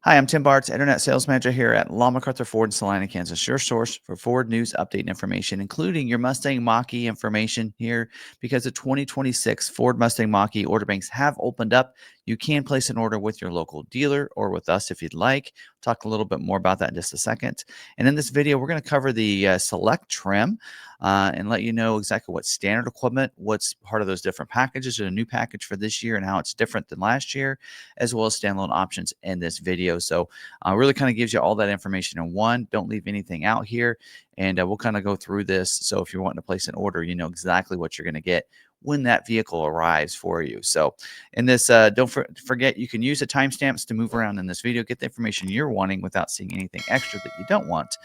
Hi, I'm Tim Bartz, Internet Sales Manager here at McArthur Ford in Salina, Kansas. Your source for Ford news, update, and information, including your Mustang Mach-E information here, because the 2026 Ford Mustang Mach-E order banks have opened up. You can place an order with your local dealer or with us if you'd like. Talk a little bit more about that in just a second. And in this video, we're going to cover the select trim and let you know exactly what standard equipment, what's part of those different packages, or a new package for this year and how it's different than last year, as well as standalone options in this video. So really kind of gives you all that information in one. Don't leave anything out here. And we'll kind of go through this. So if you're wanting to place an order, you know exactly what you're going to get when that vehicle arrives for you. So in this, don't forget, you can use the timestamps to move around in this video, get the information you're wanting without seeing anything extra that you don't want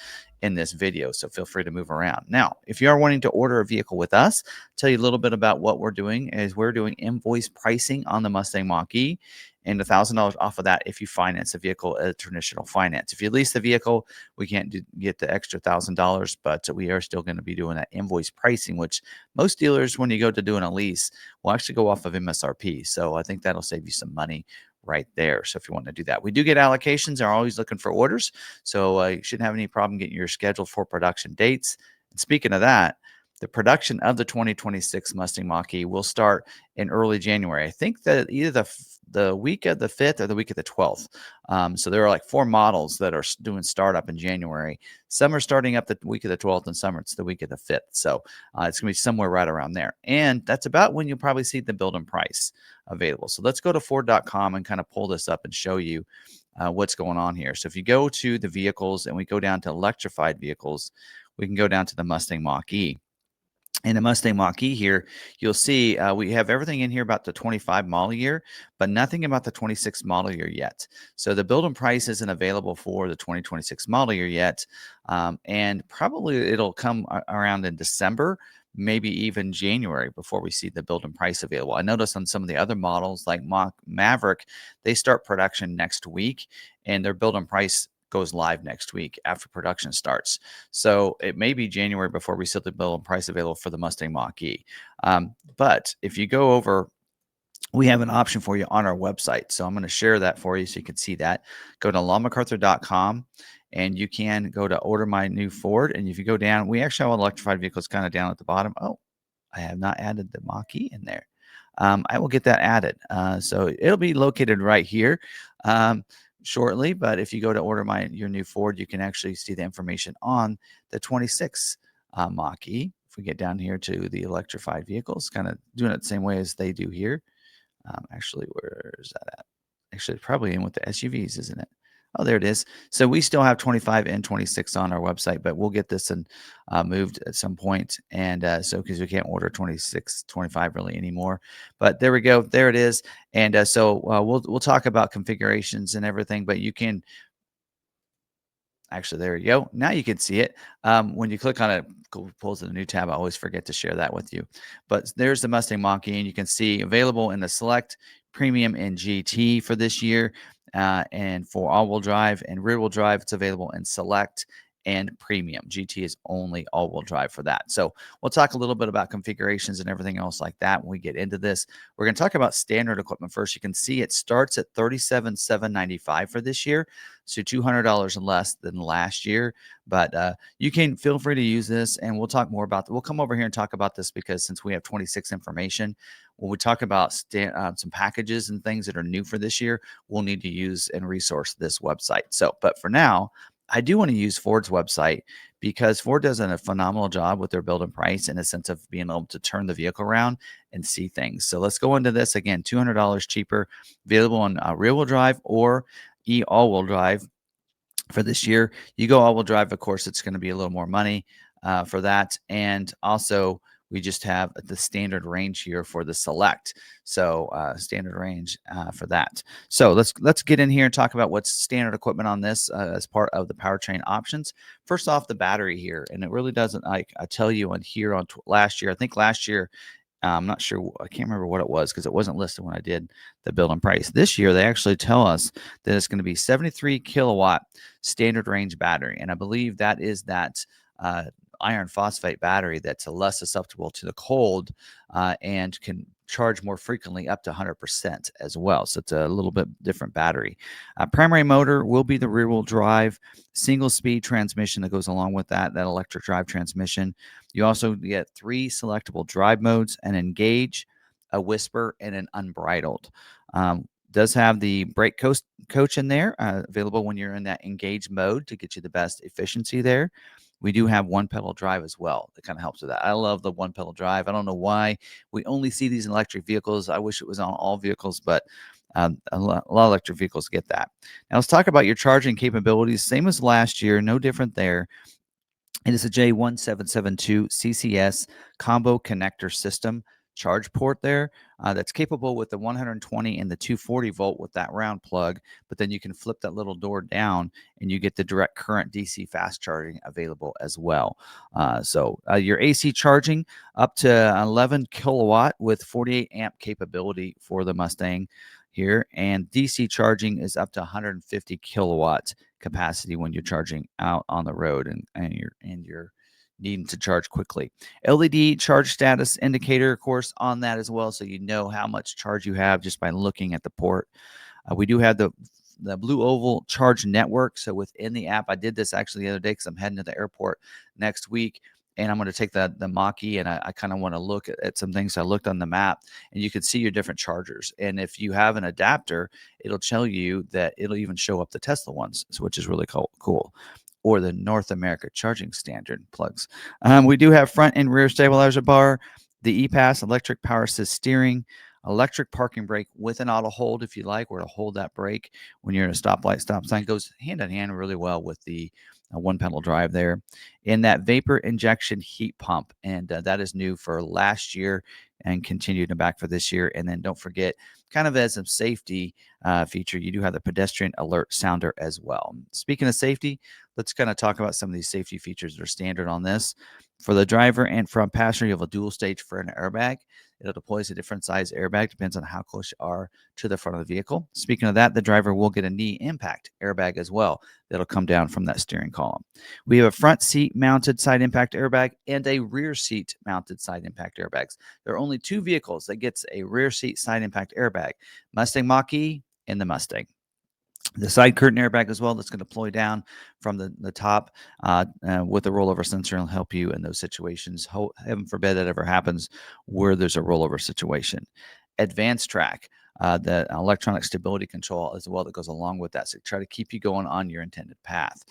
in this video. So feel free to move around. Now, if you are wanting to order a vehicle with us, tell you a little bit about what we're doing is we're doing invoice pricing on the Mustang Mach-E, and $1,000 off of that if you finance a vehicle at traditional finance. If you lease the vehicle, we can't get the extra $1,000, but we are still going to be doing that invoice pricing, which most dealers, when you go to doing a lease, will actually go off of MSRP. So I think that'll save you some money right there. So if you want to do that, we do get allocations. Are always looking for orders, so you shouldn't have any problem getting your schedule for production dates. And speaking of that, the production of the 2026 Mustang Mach-E will start in early January. I think that either the week of the 5th or the week of the 12th. So there are like 4 models that are doing startup in January. Some are starting up the week of the 12th, and some it's the week of the 5th. So it's going to be somewhere right around there. And that's about when you'll probably see the build and price available. So let's go to Ford.com and kind of pull this up and show you what's going on here. So if you go to the vehicles and we go down to electrified vehicles, we can go down to the Mustang Mach-E. In the Mustang Mach-E here, you'll see we have everything in here about the 25 model year, but nothing about the 26 model year yet. So the build and price isn't available for the 2026 model year yet, and probably it'll come around in December, maybe even January before we see the build and price available. I noticed on some of the other models like Maverick, they start production next week, and their build and price goes live next week after production starts. So it may be January before we see the bill and price available for the Mustang Mach-E. But if you go over, we have an option for you on our website. So I'm going to share that for you so you can see that. Go to McArthur.com and you can go to order my new Ford. And if you go down, we actually have electrified vehicles kind of down at the bottom. Oh, I have not added the Mach-E in there. I will get that added. So it'll be located right here. Shortly, but if you go to order your new Ford, you can actually see the information on the 26 Mach-E. If we get down here to the electrified vehicles, kind of doing it the same way as they do here. Actually, where is that at? Actually, probably in with the SUVs, isn't it? Oh, there it is. So we still have 25 and 26 on our website, but we'll get this and moved at some point. And so because we can't order 26, 25 really anymore. But there we go. There it is. And we'll talk about configurations and everything, but you can actually, there you go. Now you can see it. When you click on it, pulls in a new tab. I always forget to share that with you. But there's the Mustang Mach-E, and you can see available in the Select, Premium, and GT for this year. And for all-wheel drive and rear-wheel drive, it's available in Select and Premium. GT is only all-wheel drive for that. So we'll talk a little bit about configurations and everything else like that when we get into this. We're going to talk about standard equipment first. You can see it starts at $37,795 for this year, so $200 less than last year. But you can feel free to use this, and we'll talk more about that. We'll come over here and talk about this because since we have 26 information, when we talk about some packages and things that are new for this year, we'll need to use and resource this website. So, but for now, I do want to use Ford's website because Ford does a phenomenal job with their build and price in a sense of being able to turn the vehicle around and see things. So let's go into this again. $200 cheaper, available on rear-wheel drive or all-wheel drive for this year. You go all-wheel drive, of course, it's going to be a little more money for that. And also, we just have the standard range here for the Select. So standard range for that. So let's get in here and talk about what's standard equipment on this as part of the powertrain options. First off, the battery here, and it really doesn't, like I tell you on here on last year. I think last year, I'm not sure. I can't remember what it was because it wasn't listed when I did the build and price. This year, they actually tell us that it's going to be 73 kilowatt standard range battery. And I believe that is that iron phosphate battery that's less susceptible to the cold and can charge more frequently up to 100% as well. So it's a little bit different battery. Primary motor will be the rear wheel drive, single speed transmission that goes along with that electric drive transmission. You also get 3 selectable drive modes: an engage, a whisper, and an unbridled. Does have the brake coach in there, available when you're in that engage mode to get you the best efficiency there. We do have one pedal drive as well. That kind of helps with that. I love the one pedal drive. I don't know why we only see these in electric vehicles. I wish it was on all vehicles, but a lot of electric vehicles get that. Now let's talk about your charging capabilities. Same as last year, no different there. It is a J1772 CCS combo connector system charge port there, that's capable with the 120 and the 240 volt with that round plug. But then you can flip that little door down and you get the direct current DC fast charging available as well. So your AC charging up to 11 kilowatt with 48 amp capability for the Mustang here, and DC charging is up to 150 kilowatt capacity when you're charging out on the road and you're needing to charge quickly. LED charge status indicator, of course, on that as well, so you know how much charge you have just by looking at the port. We do have the Blue Oval Charge Network. So within the app, I did this actually the other day because I'm heading to the airport next week, and I'm going to take the Mach-e, and I kind of want to look at some things. So I looked on the map, and you can see your different chargers. And if you have an adapter, it'll tell you that it'll even show up the Tesla ones, which is really cool. Or the North America Charging Standard plugs. We do have front and rear stabilizer bar, the ePass electric power assist steering, electric parking brake with an auto hold if you like, or to hold that brake when you're in a stoplight, stop sign. Goes hand in hand really well with the one pedal drive there. And that vapor injection heat pump, and that is new for last year and continued back for this year. And then don't forget, kind of as a safety feature, you do have the pedestrian alert sounder as well. Speaking of safety, let's kind of talk about some of these safety features that are standard on this. For the driver and front passenger, you have a dual stage front airbag. It deploys a different size airbag, depends on how close you are to the front of the vehicle. Speaking of that, the driver will get a knee impact airbag as well. That'll come down from that steering column. We have a front seat mounted side impact airbag and a rear seat mounted side impact airbags. There are only 2 vehicles that gets a rear seat side impact airbag: Mustang Mach-E and the Mustang. The side curtain airbag as well, that's going to deploy down from the top with a rollover sensor, and help you in those situations. Heaven forbid that ever happens where there's a rollover situation. Advanced track, the electronic stability control as well that goes along with that. So try to keep you going on your intended path.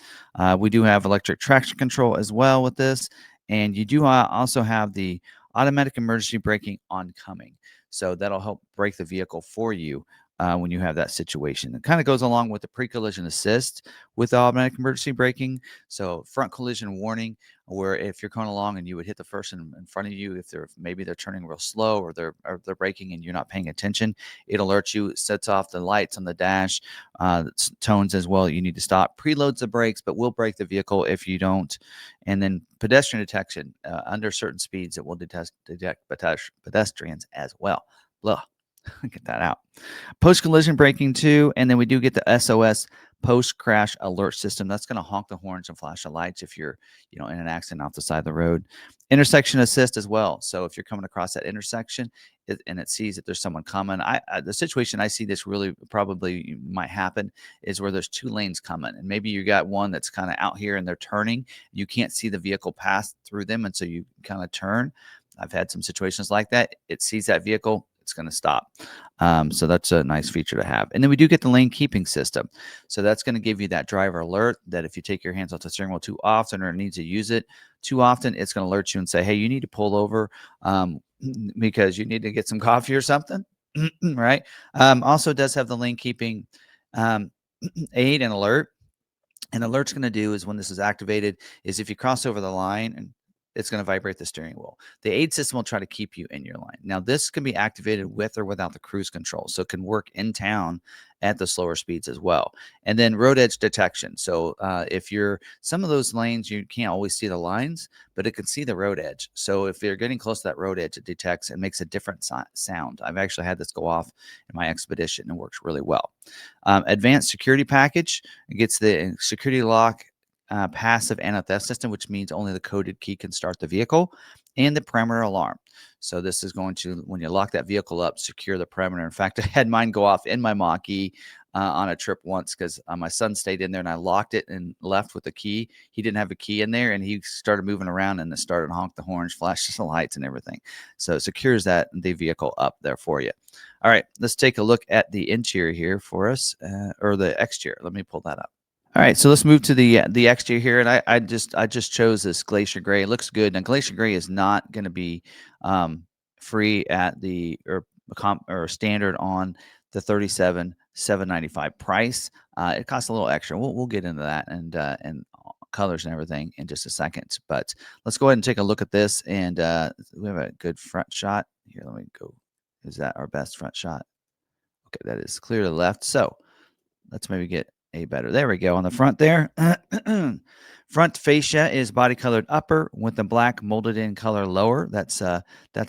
We do have electric traction control as well with this. And you do also have the automatic emergency braking oncoming. So that'll help brake the vehicle for you when you have that situation. It kind of goes along with the pre-collision assist with automatic emergency braking. So front collision warning, where if you're coming along and you would hit the person in front of you, if they're turning real slow, or they're braking and you're not paying attention, it alerts you. It sets off the lights on the dash, tones as well. You need to stop. Preloads the brakes, but will brake the vehicle if you don't. And then pedestrian detection, under certain speeds, it will detect pedestrians as well. Blah. Get that out. Post-collision braking too, and then we do get the SOS post-crash alert system. That's going to honk the horns and flash the lights if you're, in an accident off the side of the road. Intersection assist as well. So if you're coming across that intersection and it sees that there's someone coming, the situation I see this really probably might happen is where there's 2 lanes coming, and maybe you got one that's kind of out here and they're turning. You can't see the vehicle pass through them, and so you kind of turn. I've had some situations like that. It sees that vehicle, it's going to stop. So that's a nice feature to have. And then we do get the lane keeping system. So that's going to give you that driver alert that if you take your hands off the steering wheel too often, or need to use it too often, it's going to alert you and say, hey, you need to pull over because you need to get some coffee or something. Right. Also does have the lane keeping aid and alert. And alert's going to do is, when this is activated, is if you cross over the line, and it's going to vibrate the steering wheel. The aid system will try to keep you in your line. Now, this can be activated with or without the cruise control, so it can work in town at the slower speeds as well. And then road edge detection. So if you're some of those lanes, you can't always see the lines, but it can see the road edge. So if you're getting close to that road edge, it detects and makes a different sound. I've actually had this go off in my Expedition, and it works really well. Advanced security package. It gets the security lock, passive anti-theft system, which means only the coded key can start the vehicle, and the perimeter alarm. So this is going to, when you lock that vehicle up, secure the perimeter. In fact, I had mine go off in my Mach-E on a trip once because my son stayed in there and I locked it and left with the key. He didn't have a key in there and he started moving around and it started to honk the horns, flashes the lights and everything. So it secures the vehicle up there for you. All right, let's take a look at the interior here for us, or the exterior. Let me pull that up. All right, so let's move to the exterior here, and I just chose this Glacier Gray. It looks good. Now, Glacier Gray is not going to be free at the or standard on the 37,795 price. It costs a little extra. We'll get into that and colors and everything in just a second. But let's go ahead and take a look at this, and we have a good front shot here. Let me go. Is that our best front shot? Okay, that is clear to the left. So let's maybe get a better. There we go. On the front there, front fascia is body colored upper with the black molded in color lower. That's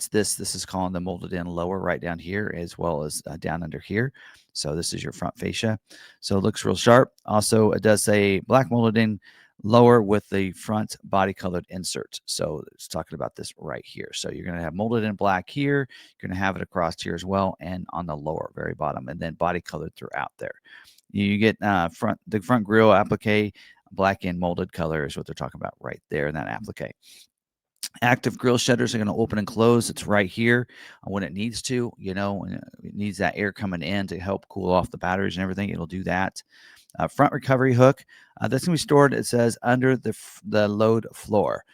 this. This is called the molded in lower right down here as well as down under here. So this is your front fascia. So it looks real sharp. Also, it does say black molded in lower with the front body colored insert. So it's talking about this right here. So you're going to have molded in black here. You're going to have it across here as well and on the lower very bottom, and then body colored throughout there. You get the front grille applique, black and molded color is what they're talking about right there in that applique. Active grill shutters are going to open and close. It's right here when it needs to. It needs that air coming in to help cool off the batteries and everything. It'll do that. Front recovery hook that's going to be stored, it says, under the load floor.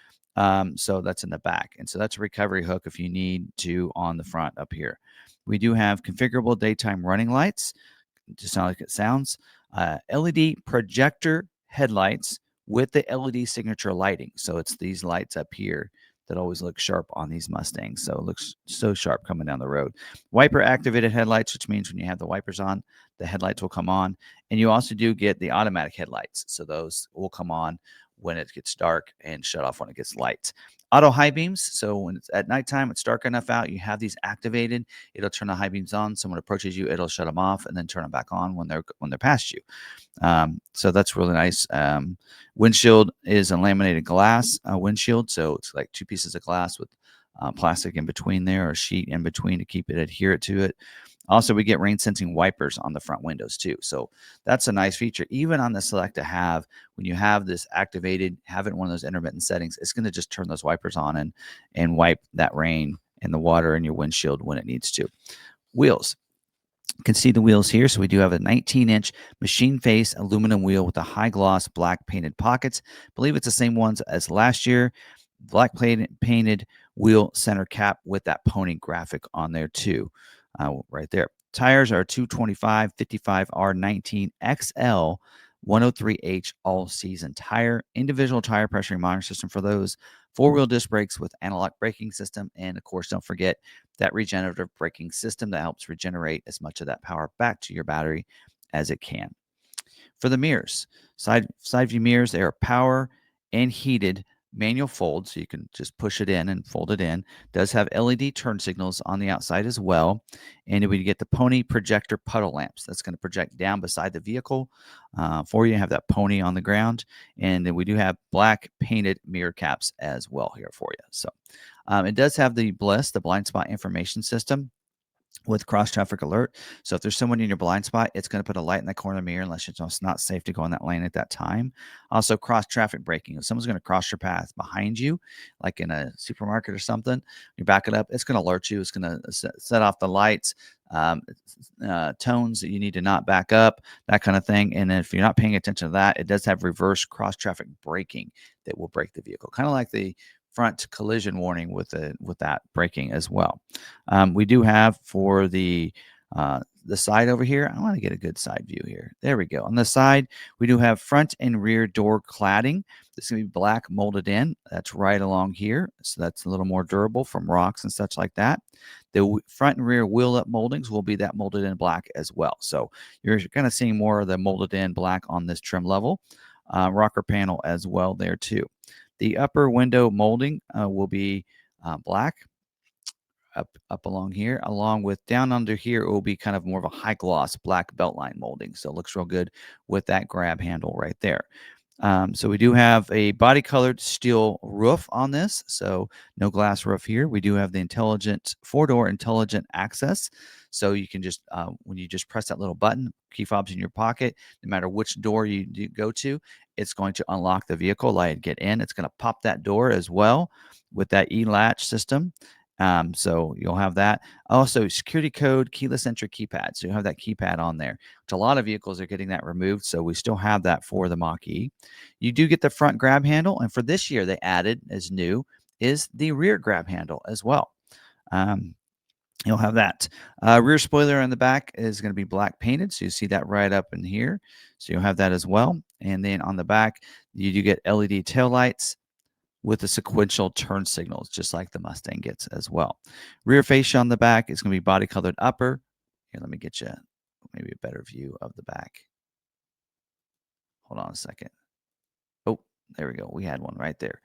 So that's in the back. And so that's a recovery hook if you need to on the front up here. We do have configurable daytime running lights. Just sound like it sounds. LED projector headlights with the LED signature lighting. So it's these lights up here that always look sharp on these Mustangs. So it looks so sharp coming down the road. Wiper activated headlights, which means when you have the wipers on, the headlights will come on. And you also do get the automatic headlights. So those will come on when it gets dark and shut off when it gets light. Auto high beams. So when it's at nighttime, it's dark enough out, you have these activated. It'll turn the high beams on. Someone approaches you, it'll shut them off and then turn them back on when they're past you. So that's really nice. Windshield is a laminated glass windshield. So it's like two pieces of glass with plastic in between there, or sheet in between to keep it adherent to it. Also, we get rain sensing wipers on the front windows too. So that's a nice feature. Even on the Select to have, when you have this activated, have it in one of those intermittent settings, it's going to just turn those wipers on and wipe that rain and the water in your windshield when it needs to. Wheels. You can see the wheels here. So we do have a 19-inch machine face aluminum wheel with a high gloss black painted pockets. I believe it's the same ones as last year. Black painted wheel center cap with that pony graphic on there too. Right there. Tires are 225 55 R19 XL 103H all season tire. Individual tire pressure monitoring system for those. Four-wheel disc brakes with analog braking system. And of course, don't forget that regenerative braking system that helps regenerate as much of that power back to your battery as it can. For the mirrors, side view mirrors, they are power and heated manual fold, so you can just push it in and fold it in. Does have LED turn signals on the outside as well. And we get the pony projector puddle lamps. That's going to project down beside the vehicle for you. Have that pony on the ground. And then we do have black painted mirror caps as well here for you. So it does have the BLIS, the blind spot information system, with cross traffic alert. So if there's someone in your blind spot, it's going to put a light in the corner of the mirror unless it's not safe to go in that lane at that time. Also, cross traffic braking. If someone's going to cross your path behind you, like in a supermarket or something, you back it up, it's going to alert you. It's going to set off the lights, tones that you need to not back up, that kind of thing. And if you're not paying attention to that, it does have reverse cross traffic braking that will brake the vehicle, kind of like the front collision warning with that braking as well. We do have for the side over here. I want to get a good side view here. There we go. On the side, we do have front and rear door cladding. This is going to be black molded in. That's right along here. So that's a little more durable from rocks and such like that. The front and rear wheel up moldings will be that molded in black as well. So you're kind of seeing more of the molded in black on this trim level. Rocker panel as well there too. The upper window molding will be black up along here, along with down under here, it will be kind of more of a high gloss black beltline molding. So it looks real good with that grab handle right there. So we do have a body colored steel roof on this. So no glass roof here. We do have the intelligent 4-door intelligent access. So you can just, when you just press that little button, key fob's in your pocket, no matter which door you go to, it's going to unlock the vehicle, allow you to get in. It's going to pop that door as well with that e-latch system. So you'll have that. Also, security code, keyless entry keypad. So you'll have that keypad on there, which a lot of vehicles are getting that removed. So we still have that for the Mach-E. You do get the front grab handle. And for this year, they added as new is the rear grab handle as well. You'll have that. Rear spoiler on the back is going to be black painted. So you see that right up in here. So you'll have that as well. And then on the back, you do get LED taillights with the sequential turn signals, just like the Mustang gets as well. Rear fascia on the back is going to be body colored upper. Here, let me get you maybe a better view of the back. Hold on a second. Oh, there we go. We had one right there.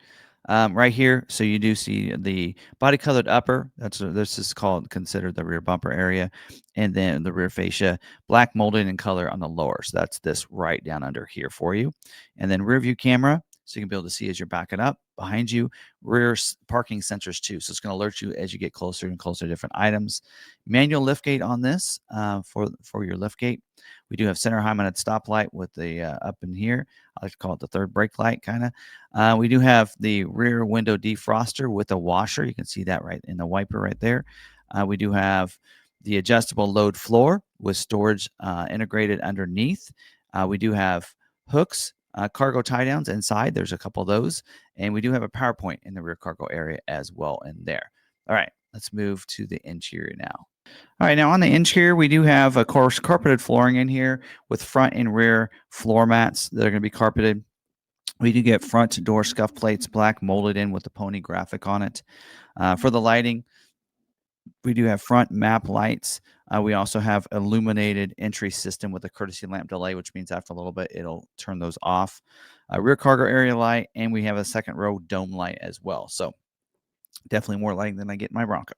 Right here, so you do see the body colored upper. This is considered the rear bumper area, and then the rear fascia, black molded in color on the lower. So that's this right down under here for you, and then rear view camera, so you can be able to see as you're backing up behind you. Rear parking sensors too, so it's going to alert you as you get closer and closer to different items. Manual lift gate on this for your lift gate. We do have center high mounted stoplight with the up in here. I like to call it the third brake light, kind of. We do have the rear window defroster with a washer. You can see that right in the wiper right there. We do have the adjustable load floor with storage integrated underneath. We do have hooks, cargo tie downs inside. There's a couple of those. And we do have a power point in the rear cargo area as well in there. All right, let's move to the interior now. All right, now on the interior, we do have, of course, carpeted flooring in here with front and rear floor mats that are going to be carpeted. We do get front door scuff plates, black molded in with the pony graphic on it. For the lighting, we do have front map lights. We also have illuminated entry system with a courtesy lamp delay, which means after a little bit, it'll turn those off. Rear cargo area light, and we have a second row dome light as well. So definitely more lighting than I get in my Bronco.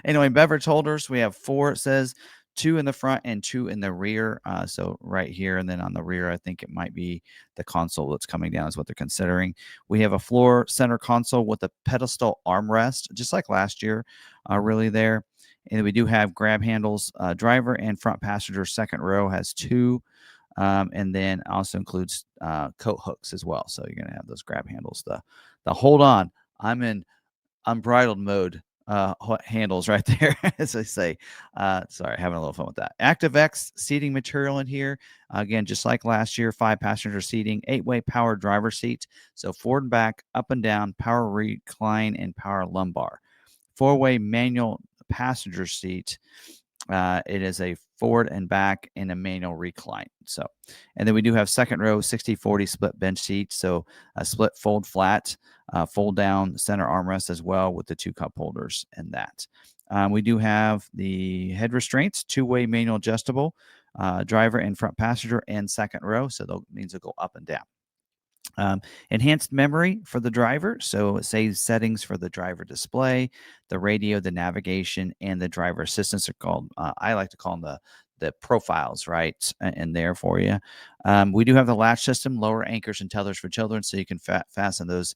Anyway, beverage holders, we have 4, it says, 2 in the front and 2 in the rear. So right here, and then on the rear, I think it might be the console that's coming down is what they're considering. We have a floor center console with a pedestal armrest, just like last year, really there. And we do have grab handles. Driver and front passenger second row has 2. And then also includes coat hooks as well. So you're going to have those grab handles. The hold on, I'm in unbridled mode handles right there, as I say. Sorry, having a little fun with that. ActiveX seating material in here. Again, just like last year, 5-passenger seating, 8-way power driver seat. So forward and back, up and down, power recline, and power lumbar. 4-way manual passenger seat. It is a forward and back and a manual recline. So, and then we do have second row 60/40 split bench seats. So a split fold flat, fold down center armrest as well with the 2 cup holders and that. We do have the head restraints, 2-way manual adjustable, driver and front passenger and second row. So that means it'll go up and down. Enhanced memory for the driver. So it saves settings for the driver display, the radio, the navigation, and the driver assistance are called, I like to call them the profiles, right, in there for you. We do have the latch system, lower anchors and tethers for children, so you can fasten those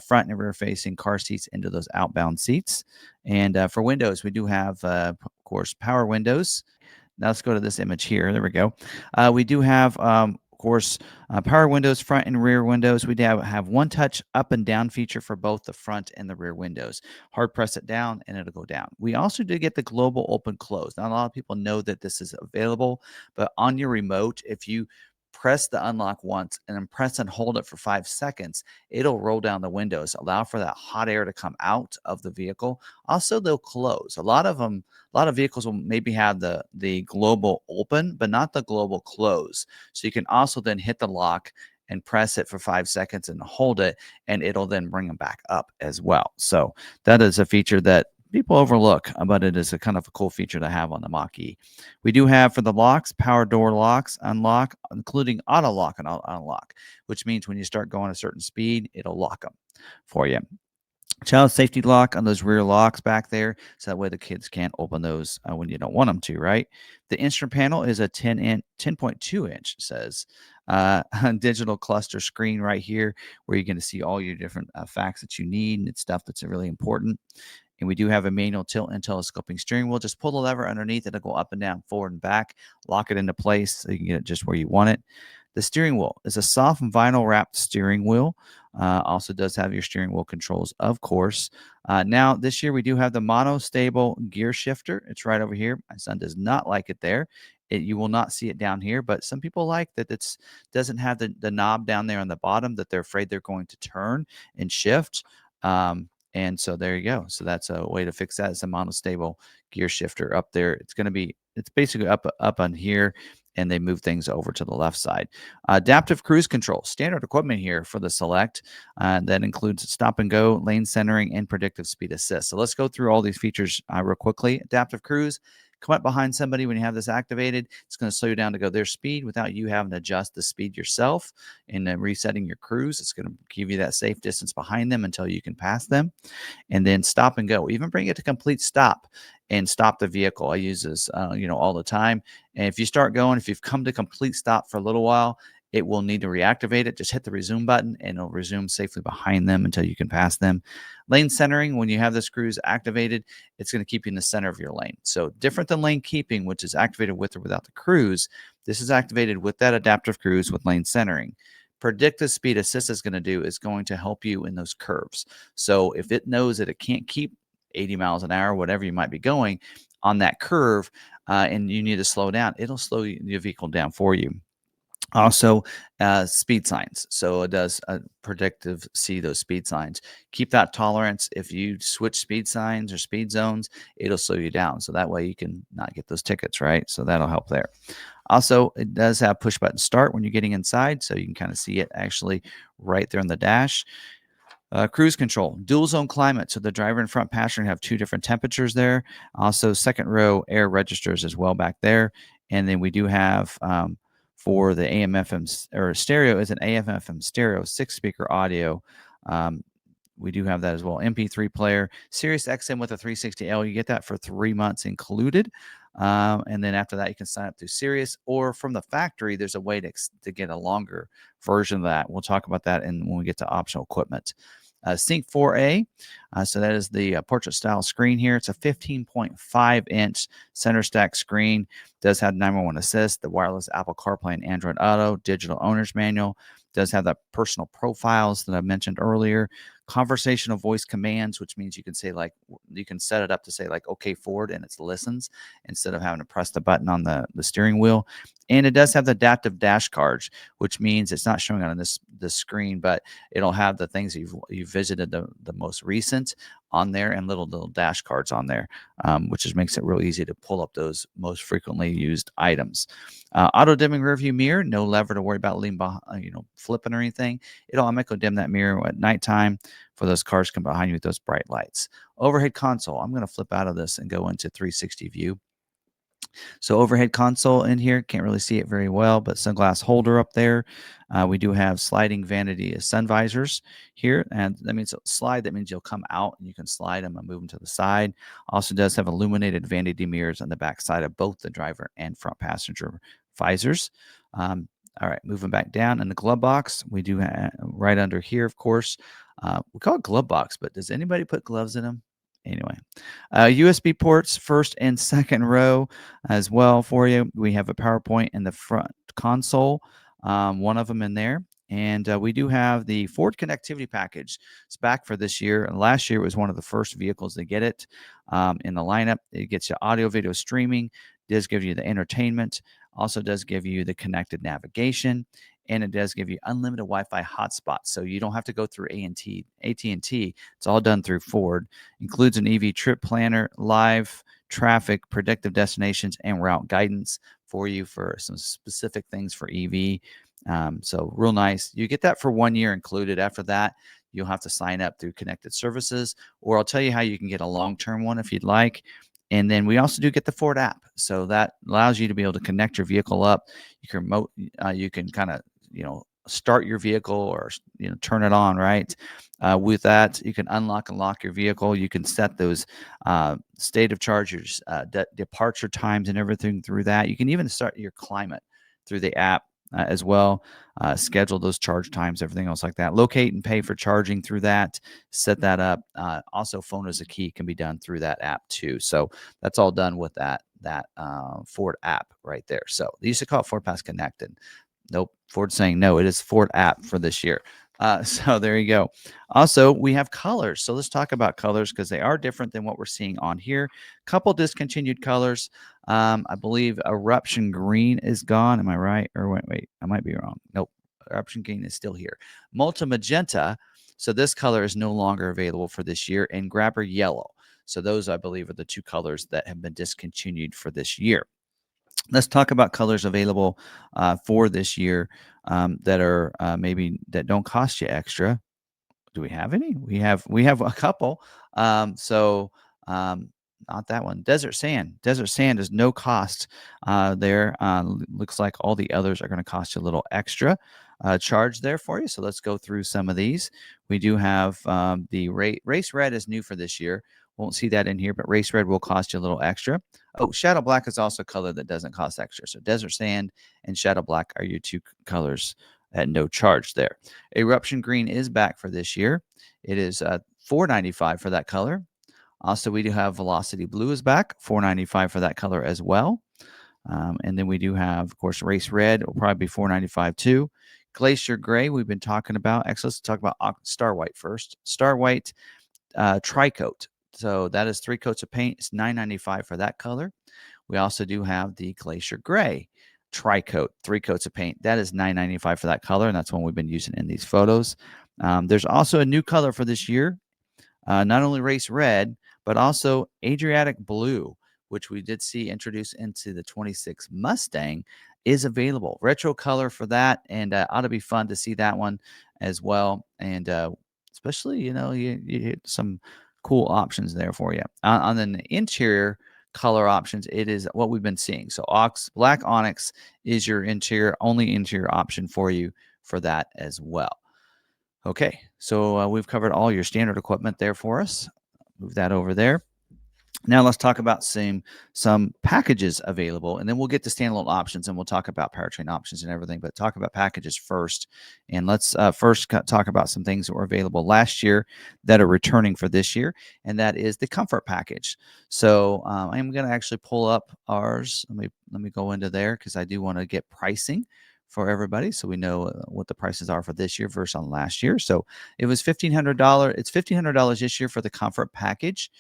front and rear facing car seats into those outbound seats. And for windows, we do have, of course, power windows. Now let's go to this image here. There we go. We do have, of course, power windows, front and rear windows. We have one touch up and down feature for both the front and the rear windows. Hard press it down and it'll go down. We also do get the global open close. Not a lot of people know that this is available, but on your remote, if you press the unlock once and then press and hold it for 5 seconds, it'll roll down the windows, allow for that hot air to come out of the vehicle. Also, they'll close. A lot of vehicles will maybe have the global open, but not the global close. So you can also then hit the lock and press it for 5 seconds and hold it, and it'll then bring them back up as well. So that is a feature that people overlook, but it is a kind of a cool feature to have on the Mach-E. We do have for the locks, power door locks, unlock, including auto lock and unlock, which means when you start going a certain speed, it'll lock them for you. Child safety lock on those rear locks back there, so that way the kids can't open those when you don't want them to, right? The instrument panel is a 10.2 inch, says. Digital cluster screen right here where you're going to see all your different facts that you need and it's stuff that's really important. And we do have a manual tilt and telescoping steering wheel. Just pull the lever underneath, it'll go up and down, forward and back, lock it into place so you can get it just where you want it. The steering wheel is a soft vinyl wrapped steering wheel. Also does have your steering wheel controls, of course. Now, this year we do have the mono-stable gear shifter. It's right over here. My son does not like it there. You will not see it down here, but some people like that it doesn't have the knob down there on the bottom that they're afraid they're going to turn and shift. And so there you go. So that's a way to fix that. It's a monostable gear shifter up there. It's basically up on here, and they move things over to the left side. Adaptive cruise control, standard equipment here for the Select. That includes stop and go, lane centering, and predictive speed assist. So let's go through all these features real quickly. Adaptive cruise. Come up behind somebody when you have this activated. It's going to slow you down to go their speed without you having to adjust the speed yourself. And then resetting your cruise, it's going to give you that safe distance behind them until you can pass them. And then stop and go. Even bring it to complete stop and stop the vehicle. I use this, all the time. And if you start going, if you've come to complete stop for a little while, it will need to reactivate it. Just hit the resume button and it'll resume safely behind them until you can pass them. Lane centering, when you have this cruise activated, it's going to keep you in the center of your lane. So different than lane keeping, which is activated with or without the cruise, this is activated with that adaptive cruise with lane centering. Predictive speed assist is going to help you in those curves. So if it knows that it can't keep 80 miles an hour, whatever you might be going on that curve, and you need to slow down, it'll slow your vehicle down for you. Also, speed signs. So it does predictive see those speed signs. Keep that tolerance. If you switch speed signs or speed zones, it'll slow you down. So that way you can not get those tickets, right? So that'll help there. Also, it does have push button start when you're getting inside. So you can kind of see it actually right there on the dash. Cruise control, dual zone climate. So the driver and front passenger have two different temperatures there. Also, second row air registers as well back there. And then we do have for the AM/FM or stereo is an AM/FM stereo, 6-speaker audio. We do have that as well. MP3 player, SiriusXM with a 360L. You get that for 3 months included. And then after that, you can sign up through Sirius or from the factory. There's a way to get a longer version of that. We'll talk about that when we get to optional equipment. Sync 4A. So that is the portrait style screen here. It's a 15.5 inch center stack screen. Does have 911 assist, the wireless Apple CarPlay and Android Auto, digital owner's manual. Does have that personal profiles that I mentioned earlier. Conversational voice commands, which means you can say you can set it up to say okay Ford, and it listens instead of having to press the button on the steering wheel. And it does have the adaptive dash cards, which means it's not showing on this screen, but it'll have the things you've visited the most recent on there and little dash cards on there, which just makes it real easy to pull up those most frequently used items. Auto dimming rearview mirror, no lever to worry about leaning behind, flipping or anything. It'll automatically dim that mirror at nighttime for those cars come behind you with those bright lights. Overhead console. I'm going to flip out of this and go into 360 view. So overhead console in here, can't really see it very well, but sunglass holder up there. We do have sliding vanity sun visors here, and that means slide. That means you'll come out and you can slide them and move them to the side. Also does have illuminated vanity mirrors on the back side of both the driver and front passenger visors. All right, moving back down in the glove box, we do have right under here, of course. We call it glove box, but does anybody put gloves in them? Anyway, USB ports, first and second row as well for you. We have a PowerPoint in the front console, one of them in there. And we do have the Ford connectivity package. It's back for this year. And last year it was one of the first vehicles to get it in the lineup. It gets you audio, video streaming, does give you the entertainment, also does give you the connected navigation, and it does give you unlimited Wi-Fi hotspots. So you don't have to go through AT&T. It's all done through Ford. Includes an EV trip planner, live traffic, predictive destinations, and route guidance for you for some specific things for EV. So real nice. You get that for 1 year included. After that, you'll have to sign up through Connected Services, or I'll tell you how you can get a long-term one if you'd like. And then we also do get the Ford app. So that allows you to be able to connect your vehicle up. You can kind of, start your vehicle or turn it on, right? With that, you can unlock and lock your vehicle. You can set those state of charge, your departure times and everything through that. You can even start your climate through the app as well. Schedule those charge times, everything else like that. Locate and pay for charging through that. Set that up. Also, phone as a key can be done through that app too. So that's all done with that Ford app right there. So they used to call it Ford Pass Connect, and nope, Ford's saying no. It is Ford app for this year. So there you go. Also, we have colors. So let's talk about colors because they are different than what we're seeing on here. Couple discontinued colors. I believe Eruption Green is gone. Am I right? Or wait, I might be wrong. Nope. Eruption Green is still here. Multi Magenta. So this color is no longer available for this year. And Grabber Yellow. So those, I believe, are the two colors that have been discontinued for this year. Let's talk about colors available for this year that are maybe that don't cost you extra. Do we have any? We have a couple. So not that one. Desert Sand. Desert Sand is no cost there. Looks like all the others are going to cost you a little extra charge there for you. So let's go through some of these. We do have the Race Red is new for this year. Won't see that in here, but Race Red will cost you a little extra. Oh, Shadow Black is also a color that doesn't cost extra. So Desert Sand and Shadow Black are your two colors at no charge there. Eruption Green is back for this year. It is $4.95 for that color. Also, we do have Velocity Blue is back, $4.95 for that color as well. And then we do have, of course, Race Red will probably be $4.95 too. Glacier Gray, we've been talking about. Actually, let's talk about Star White first. Star White Tri-Coat. So that is 3 coats of paint. It's $9.95 for that color. We also do have the Glacier Gray Tri-Coat, 3 coats of paint. That is $9.95 for that color, and that's one we've been using in these photos. There's also a new color for this year, not only Race Red, but also Adriatic Blue, which we did see introduced into the 26 Mustang, is available. Retro color for that, and ought to be fun to see that one as well. And especially, you hit some cool options there for you. On the interior color options, it is what we've been seeing. So Black Onyx is your only interior option for you for that as well. Okay, so we've covered all your standard equipment there for us. Move that over there. Now let's talk about some packages available, and then we'll get to standalone options, and we'll talk about powertrain options and everything. But talk about packages first, and let's first talk about some things that were available last year that are returning for this year, and that is the comfort package. So I'm going to actually pull up ours. Let me go into there because I do want to get pricing for everybody, so we know what the prices are for this year versus on last year. So it was $1,500. It's $1,500 this year for the comfort package.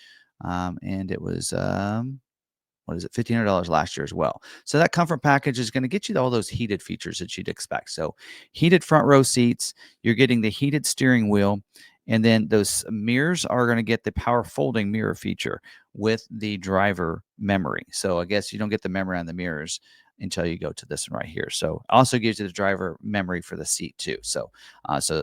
And it was what is it, $1,500 last year as well. So that comfort package is going to get you all those heated features that you'd expect. So heated front row seats, you're getting the heated steering wheel, and then those mirrors are going to get the power folding mirror feature with the driver memory. So I guess you don't get the memory on the mirrors until you go to this one right here. So also gives you the driver memory for the seat too. So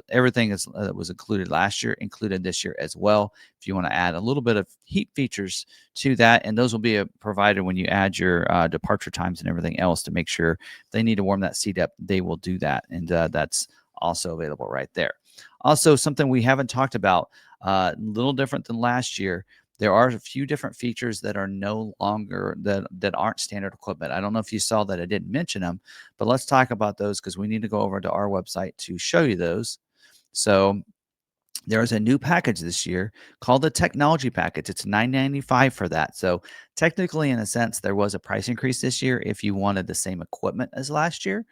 everything was included last year, included this year as well. If you want to add a little bit of heat features to that, and those will be provided when you add your departure times and everything else to make sure if they need to warm that seat up, they will do that. And that's also available right there. Also, something we haven't talked about, a little different than last year. There are a few different features that are no longer that aren't standard equipment. I don't know if you saw that I didn't mention them, but let's talk about those because we need to go over to our website to show you those. So there's a new package this year called the technology package. It's $9.95 for that. So technically, in a sense, there was a price increase this year if you wanted the same equipment as last year.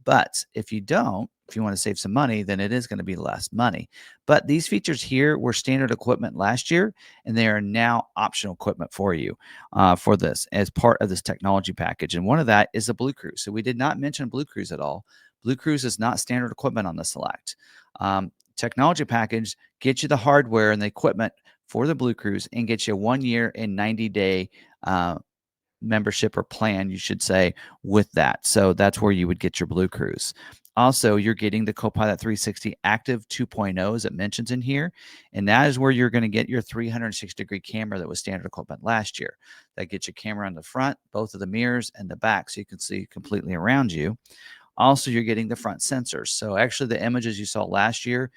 But if you don't, if you want to save some money, then it is going to be less money. But these features here were standard equipment last year, and they are now optional equipment for you for this as part of this technology package. And one of that is the BlueCruise. So we did not mention BlueCruise at all. BlueCruise is not standard equipment on the Select. Technology package gets you the hardware and the equipment for the BlueCruise and gets you 1 year and 90-day membership or plan, you should say, with that. So that's where you would get your BlueCruise. Also, you're getting the Copilot 360 Active 2.0 as it mentions in here, and that is where you're going to get your 360-degree camera that was standard equipment last year. That gets your camera on the front, both of the mirrors, and the back, so you can see completely around you. Also, you're getting the front sensors. So actually the images you saw last year,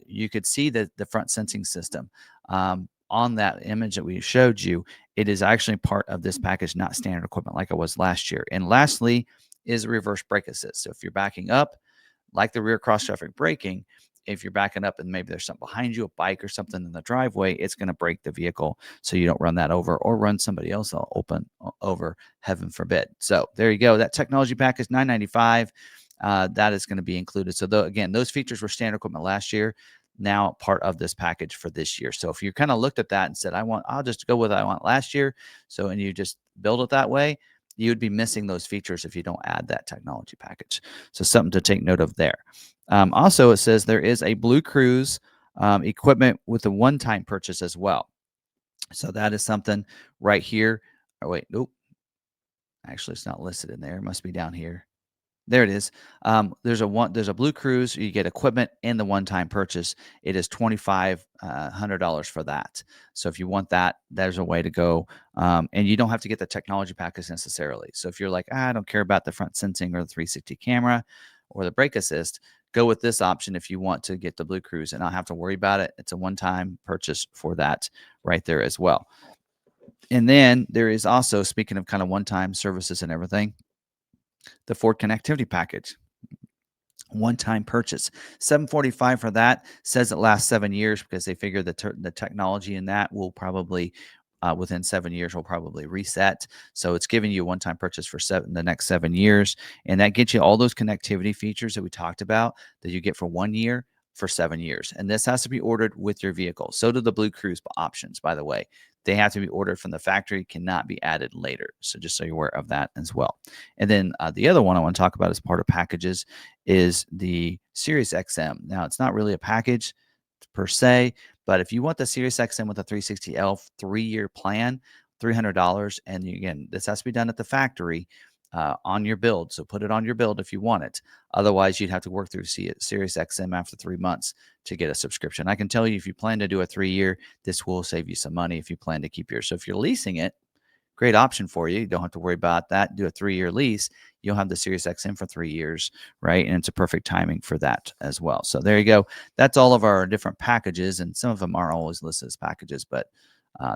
you could see the front sensing system on that image that we showed you. It is actually part of this package, not standard equipment like it was last year. And lastly is reverse brake assist. So if you're backing up, like the rear cross traffic braking, if you're backing up and maybe there's something behind you, a bike or something in the driveway, it's going to brake the vehicle so you don't run that over or run somebody else over, heaven forbid. So there you go. That technology pack is $995. That is going to be included. So again, those features were standard equipment last year, now part of this package for this year. So if you kind of looked at that and said, I'll just go with what I want last year. So, and you just build it that way, you would be missing those features if you don't add that technology package. So something to take note of there. Also, it says there is a BlueCruise equipment with a one-time purchase as well. So that is something right here. Oh, wait, nope. Actually, it's not listed in there. It must be down here. There it is. There's a BlueCruise. You get equipment and the one-time purchase. It is $2,500 for that. So if you want that, there's a way to go. And you don't have to get the technology package necessarily. So if you're like, I don't care about the front sensing or the 360 camera or the brake assist, go with this option if you want to get the BlueCruise and not have to worry about it. It's a one-time purchase for that right there as well. And then there is also, speaking of kind of one-time services and everything, the Ford connectivity package. One-time purchase, $745 for that. Says it lasts 7 years because they figure the technology in that will probably within 7 years will probably reset. So it's giving you a one-time purchase for the next 7 years, and that gets you all those connectivity features that we talked about that you get for 1 year for 7 years. And this has to be ordered with your vehicle. So do the BlueCruise options, by the way. They have to be ordered from the factory, cannot be added later. So just so you're aware of that as well. And then the other one I want to talk about as part of packages is the SiriusXM. Now, it's not really a package per se, but if you want the SiriusXM with a 360L 3-year plan, $300. And again, this has to be done at the factory on your build. So put it on your build if you want it. Otherwise, you'd have to work through SiriusXM after 3 months to get a subscription. I can tell you if you plan to do a 3-year, this will save you some money if you plan to keep yours. So if you're leasing it, great option for you. You don't have to worry about that. Do a 3-year lease. You'll have the SiriusXM for 3 years, right? And it's a perfect timing for that as well. So there you go. That's all of our different packages, and some of them aren't always listed as packages, but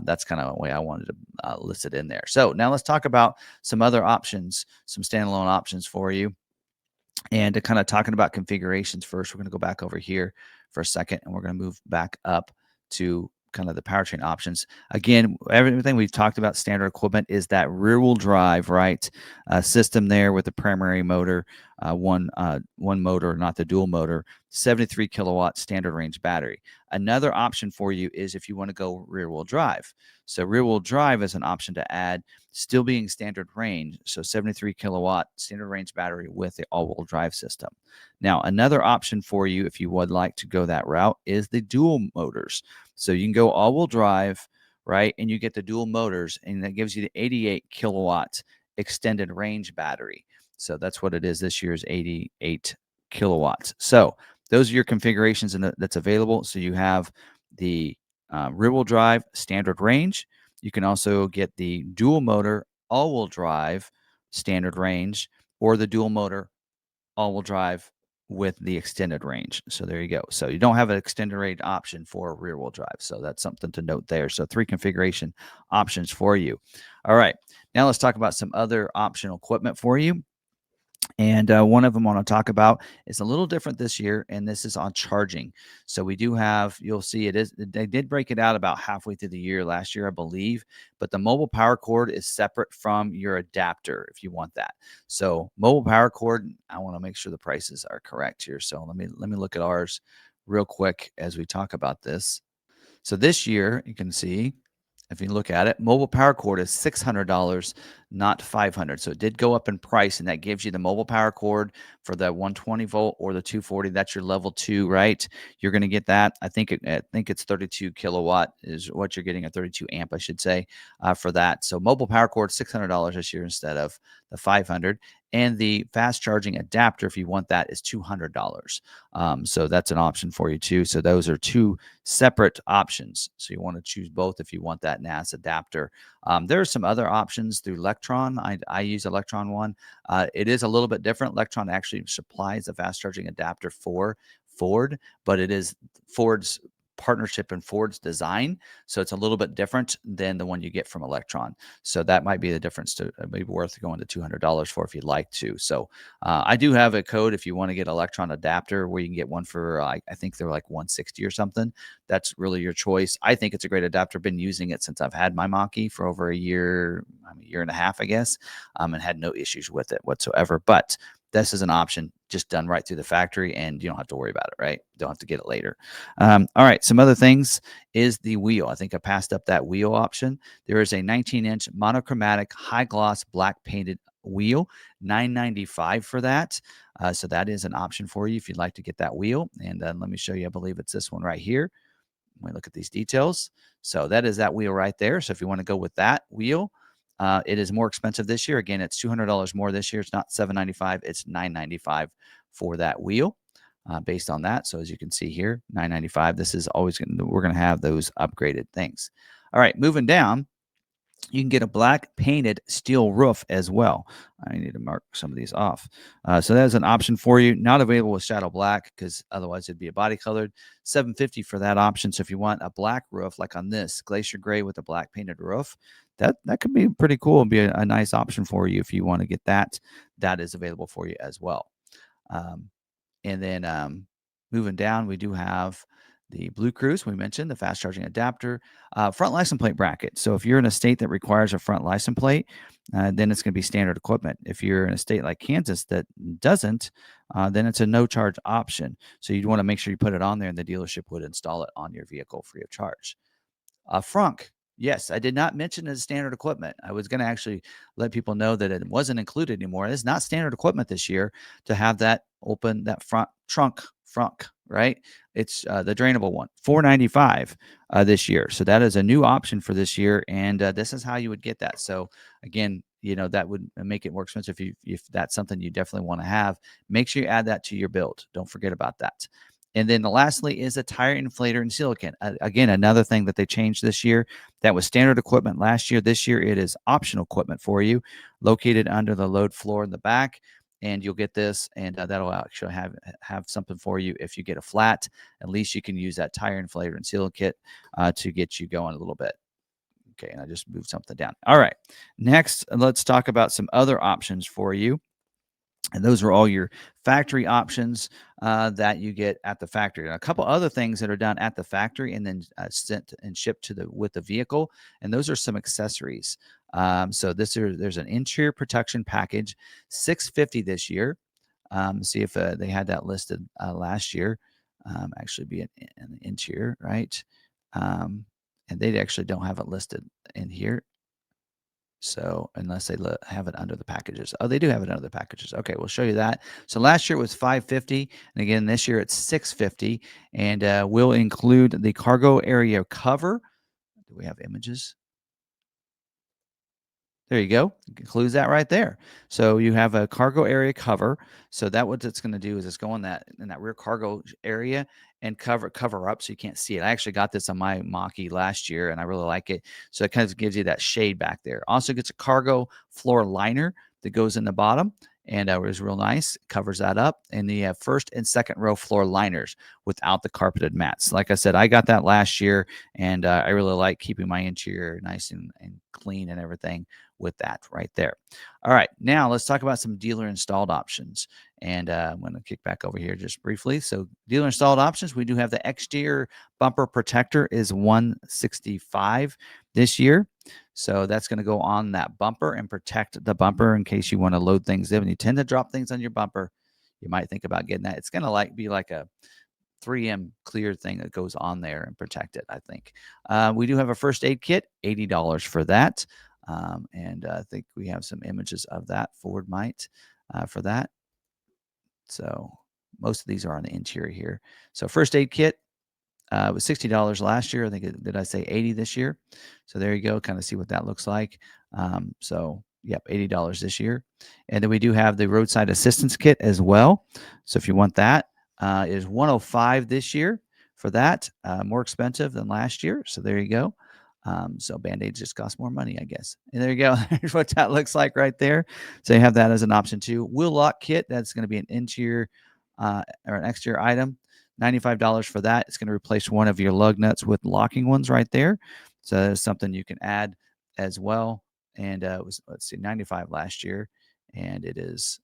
that's kind of the way I wanted to list it in there. So now let's talk about some other options, some standalone options for you. And to kind of talking about configurations first, we're going to go back over here for a second, and we're going to move back up to kind of the powertrain options. Again, everything we've talked about standard equipment is that rear-wheel drive, right? System there with the primary motor, one motor, not the dual motor, 73 kilowatt standard range battery. Another option for you is if you want to go rear-wheel drive. So rear-wheel drive is an option to add, still being standard range. So 73 kilowatt standard range battery with the all-wheel drive system. Now, another option for you, if you would like to go that route, is the dual motors. So you can go all-wheel drive, right? And you get the dual motors, and that gives you the 88 kilowatt extended range battery. So that's what it is. This year's 88 kilowatts. So those are your configurations that's available. So you have the rear-wheel drive standard range. You can also get the dual motor all-wheel drive standard range, or the dual motor all-wheel drive with the extended range. So there you go. So you don't have an extended range option for rear-wheel drive. So that's something to note there. So 3 configuration options for you. All right. Now let's talk about some other optional equipment for you. And one of them I want to talk about is a little different this year, and this is on charging. So we do have, you'll see they did break it out about halfway through the year last year, I believe, but the mobile power cord is separate from your adapter if you want that. So mobile power cord, I want to make sure the prices are correct here. So let me look at ours real quick as we talk about this. So this year, you can see, if you look at it, mobile power cord is $600, not $500. So it did go up in price, and that gives you the mobile power cord for the 120 volt or the 240. That's your level 2, right? You're going to get that. I think it's 32 kilowatt is what you're getting, a 32 amp, I should say, for that. So mobile power cord $600 this year instead of the $500. And the fast charging adapter, if you want that, is $200. So that's an option for you too. So those are two separate options. So you want to choose both if you want that NAS adapter. There are some other options through Electron. I use Electron one. It is a little bit different. Electron actually supplies a fast charging adapter for Ford, but it is Ford's partnership and Ford's design. So it's a little bit different than the one you get from Electron. So that might be the difference to maybe worth going to $200 for if you'd like to. So I do have a code if you want to get Electron adapter where you can get one for, I think they're like 160 or something. That's really your choice. I think it's a great adapter. Been using it since I've had my Mach-E for over a year and a half, I guess, and had no issues with it whatsoever. But this is an option just done right through the factory, and you don't have to worry about it, right? Don't have to get it later. All right, some other things is the wheel. I think I passed up that wheel option. There is a 19-inch monochromatic high-gloss black painted wheel, $995 for that. So that is an option for you if you'd like to get that wheel. And let me show you, I believe it's this one right here. When we look at these details. So that is that wheel right there. So if you want to go with that wheel, it is more expensive this year. Again, it's $200 more this year. It's not $795. It's $995 for that wheel based on that. So as you can see here, $995. This is always we're going to have those upgraded things. All right, moving down. You can get a black painted steel roof as well. I need to mark some of these off. So that is an option for you. Not available with Shadow Black because otherwise it'd be a body colored. $750 for that option. So if you want a black roof like on this Glacier Gray with a black painted roof, that could be pretty cool and be a nice option for you if you want to get that. That is available for you as well. And then moving down, we do have the BlueCruise. We mentioned the fast charging adapter, front license plate bracket. So if you're in a state that requires a front license plate, then it's going to be standard equipment. If you're in a state like Kansas that doesn't, then it's a no charge option. So you'd want to make sure you put it on there, and the dealership would install it on your vehicle free of charge. Frunk. Yes, I did not mention it as standard equipment. I was going to actually let people know that it wasn't included anymore. It's not standard equipment this year to have that open, that front frunk, right? It's the drainable one, $495 this year. So that is a new option for this year, and this is how you would get that. So again, that would make it more expensive. If that's something you definitely want to have, make sure you add that to your build. Don't forget about that. And then lastly is a tire inflator in silicon. Again, another thing that they changed this year. That was standard equipment last year. This year, it is optional equipment for you, located under the load floor in the back. And you'll get this, and that'll actually have something for you if you get a flat. At least you can use that tire inflator and seal kit to get you going a little bit. Okay, and I just moved something down. All right, next, let's talk about some other options for you. And those are all your factory options that you get at the factory. And a couple other things that are done at the factory and then sent and shipped with the vehicle. And those are some accessories. So there's an interior protection package, $650 this year. See if they had that listed last year. Actually, be an interior, right? And they actually don't have it listed in here. So unless they have it under the packages. Oh, they do have it under the packages. Okay, we'll show you that. So last year it was $550, and again this year it's $650, and we'll include the cargo area cover. Do we have images? There you go. It includes that right there. So you have a cargo area cover. So that what it's going to do is it's go in that rear cargo area and cover up so you can't see it. I actually got this on my Mach-E last year and I really like it. So it kind of gives you that shade back there. Also gets a cargo floor liner that goes in the bottom, and it was real nice. Covers that up, and the first and second row floor liners without the carpeted mats. Like I said, I got that last year, and I really like keeping my interior nice and clean and everything with that right there. All right, now let's talk about some dealer installed options. And I'm going to kick back over here just briefly. So dealer installed options, we do have the exterior bumper protector is $165 this year. So that's going to go on that bumper and protect the bumper in case you want to load things in. When you tend to drop things on your bumper, you might think about getting that. It's going to be like a 3M clear thing that goes on there and protect it, I think. We do have a first aid kit, $80 for that. And I think we have some images of that. Ford might for that. So most of these are on the interior here. So first aid kit was $60 last year. I think did I say 80 this year? So there you go. Kind of see what that looks like. So Yep, $80 this year. And then we do have the roadside assistance kit as well. So if you want that, it is $105 this year for that. More expensive than last year. So there you go. So Band-Aids just cost more money, I guess. And there you go. Here's what that looks like right there. So you have that as an option too. Wheel lock kit, that's going to be an interior or an exterior item. $95 for that. It's going to replace one of your lug nuts with locking ones right there. So that's something you can add as well. And it was, let's see, 95 last year, and it is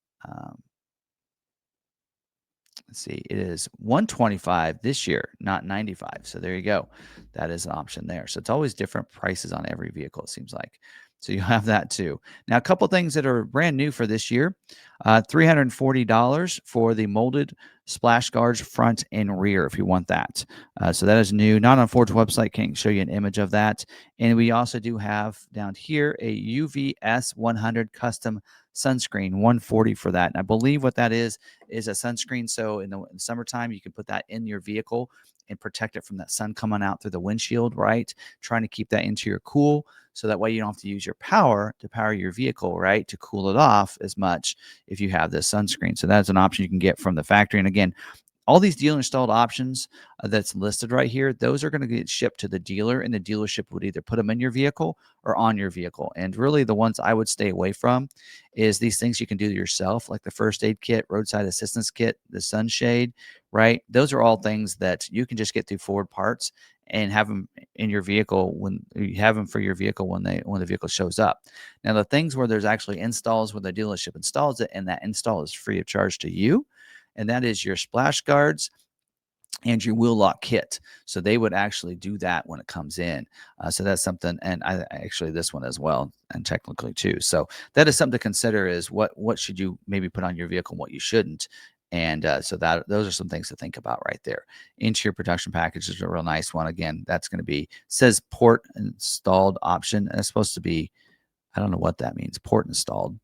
let's see, it is 125 this year, not 95. So there you go. That is an option there. So it's always different prices on every vehicle, it seems like. So you have that too. Now, a couple things that are brand new for this year. $340 for the molded splash guards front and rear if you want that. So that is new. Not on Ford's website. Can't show you an image of that. And we also do have down here a UVS 100 custom sunscreen, 140 for that. And I believe what that is a sunscreen. So in the summertime, you can put that in your vehicle and protect it from that sun coming out through the windshield, right? Trying to keep that interior cool. So that way you don't have to use your power to power your vehicle, right? To cool it off as much if you have this sunscreen. So that's an option you can get from the factory. And again, all these dealer installed options that's listed right here, those are going to get shipped to the dealer, and the dealership would either put them in your vehicle or on your vehicle. And really the ones I would stay away from is these things you can do yourself, like the first aid kit, roadside assistance kit, the sunshade, right? Those are all things that you can just get through Ford Parts and have them in your vehicle when you have them for your vehicle when the vehicle shows up. Now, the things where there's actually installs where the dealership installs it, and that install is free of charge to you, and that is your splash guards and your wheel lock kit. So they would actually do that when it comes in. So that's something, and I actually this one as well, and technically too. So that is something to consider: is what should you maybe put on your vehicle, and what you shouldn't. And so that those are some things to think about right there. Interior protection package is a real nice one. Again, that's going to be says port installed option. And it's supposed to be, I don't know what that means. Port installed.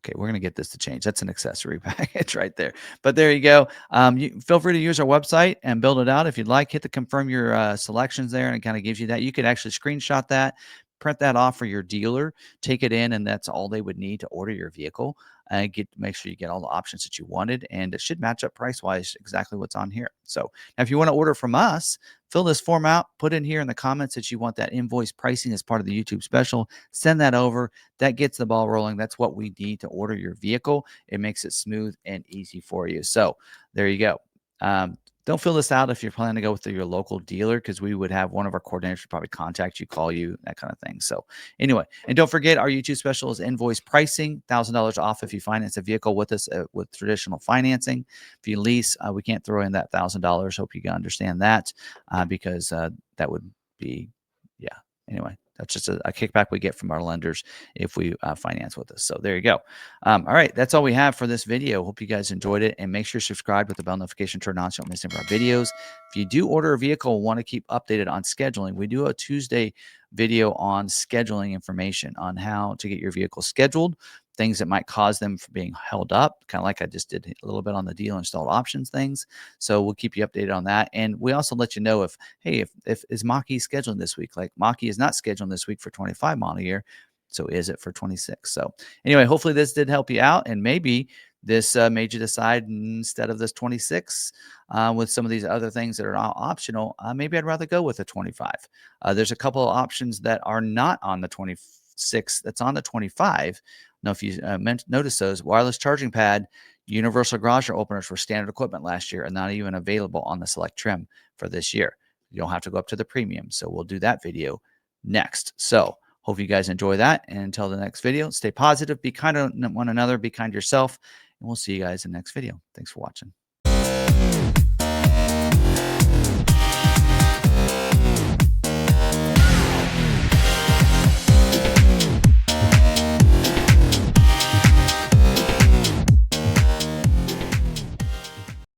Okay, we're going to get this to change. That's an accessory package right there. But there you go. You feel free to use our website and build it out if you'd like. Hit the confirm your selections there, and it kind of gives you that. You could actually screenshot that, print that off for your dealer, take it in, and that's all they would need to order your vehicle. And make sure you get all the options that you wanted, and it should match up price wise exactly what's on here. So now, if you want to order from us, fill this form out, put in here in the comments that you want that invoice pricing as part of the YouTube special. Send that over. That gets the ball rolling. That's what we need to order your vehicle. It makes it smooth and easy for you. So there you go. Don't fill this out if you're planning to go with your local dealer, because we would have one of our coordinators probably contact you, call you, that kind of thing. So anyway, and don't forget our YouTube special is invoice pricing, $1,000 off if you finance a vehicle with us with traditional financing. If you lease, we can't throw in that $1,000. Hope you can understand that because that would be, yeah. Anyway, that's just a kickback we get from our lenders if we finance with us. So there you go. All right, that's all we have for this video. Hope you guys enjoyed it, and make sure you subscribe with the bell notification turned on so you don't miss any of our videos. If you do order a vehicle and want to keep updated on scheduling, we do a Tuesday video on scheduling information on how to get your vehicle scheduled, things that might cause them from being held up, kind of like I just did a little bit on the deal installed options things. So we'll keep you updated on that. And we also let you know if, hey, if is Mach-e scheduling this week? Like Mach-e is not scheduling this week for 25 model year. So is it for 26? So anyway, hopefully this did help you out. And maybe this made you decide instead of this 26 with some of these other things that are optional, maybe I'd rather go with a 25. There's a couple of options that are not on the 26 that's on the 25. Now, if you notice those, wireless charging pad, universal garage door openers were standard equipment last year and not even available on the select trim for this year. You don't have to go up to the premium. So we'll do that video next. So hope you guys enjoy that. And until the next video, stay positive, be kind to one another, be kind to yourself, and we'll see you guys in the next video. Thanks for watching.